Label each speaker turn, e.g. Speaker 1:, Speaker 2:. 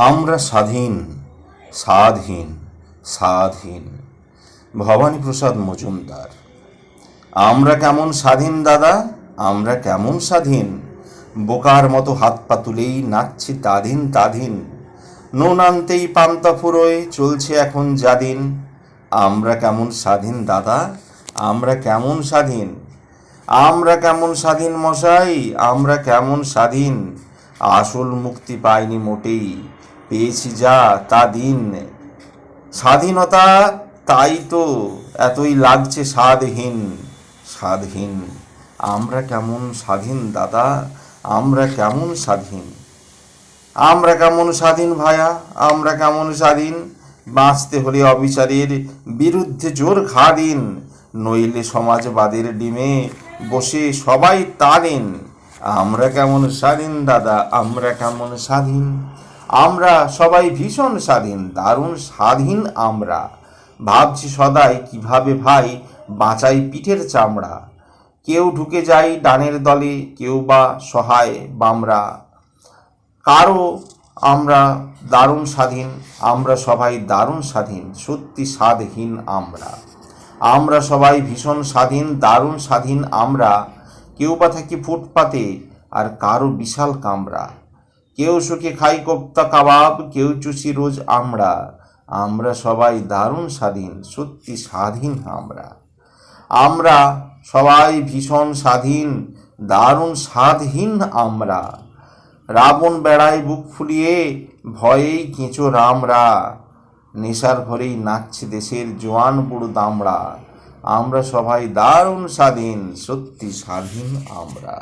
Speaker 1: আমরা স্বাধীন, স্বাধীন, স্বাধীন। ভবানীপ্রসাদ মজুমদার। আমরা কেমন স্বাধীন দাদা, আমরা কেমন স্বাধীন, বোকার মতো হাত পা তুলেই নাচছি তাদিন তাদিন, নুন আনতেই পান্তা ফুরোয় চলছে এখন যাদিন। আমরা কেমন স্বাধীন দাদা, আমরা কেমন স্বাধীন, আমরা কেমন স্বাধীন মশাই, আমরা কেমন স্বাধীন, আসল মুক্তি পাইনি মোটেই, পেয়েছি যা তা দিন। স্বাধীনতা তাই তো এতই লাগছে স্বাদহীন, স্বাধীন। আমরা কেমন স্বাধীন দাদা, আমরা কেমন স্বাধীন, আমরা কেমন স্বাধীন ভায়া, আমরা কেমন স্বাধীন, বাঁচতে হলে অবিচারের বিরুদ্ধে জোর ঘা দিন, নইলে সমাজবাদের ডিমে বসে সবাই তালেন। আমরা কেমন স্বাধীন দাদা, আমরা কেমন স্বাধীন, আমরা সবাই ভীষণ স্বাধীন, দারুণ স্বাধীন আমরা। ভাবছি সদাই কিভাবে ভাই বাঁচাই পিঠের চামড়া, কেউ ঢুকে যায় ডানের দলে, কেউ বা সহায় বামরা। কারো আমরা দারুণ স্বাধীন, আমরা সবাই দারুণ স্বাধীন, সত্যি স্বাধীন আমরা। আমরা সবাই ভীষণ স্বাধীন, দারুণ স্বাধীন আমরা। কেউ বা থাকি ফুটপাতে আর কারো বিশাল কামরা, কেউ সুখে খাই কোপ্তা কাবাব, কেউ চুষি রোজ আমরা। আমরা সবাই দারুণ স্বাধীন, সত্যি স্বাধীন আমরা। আমরা সবাই ভীষণ স্বাধীন, দারুণ স্বাধীন আমরা। রাবণ বেড়ায় বুক ফুলিয়ে, ভয়েই কেঁচো রামরা, নেশার ঘরেই নাচছে দেশের জোয়ান বুড়ো দামড়া। আমরা সবাই দারুণ স্বাধীন, সত্যি স্বাধীন আমরা।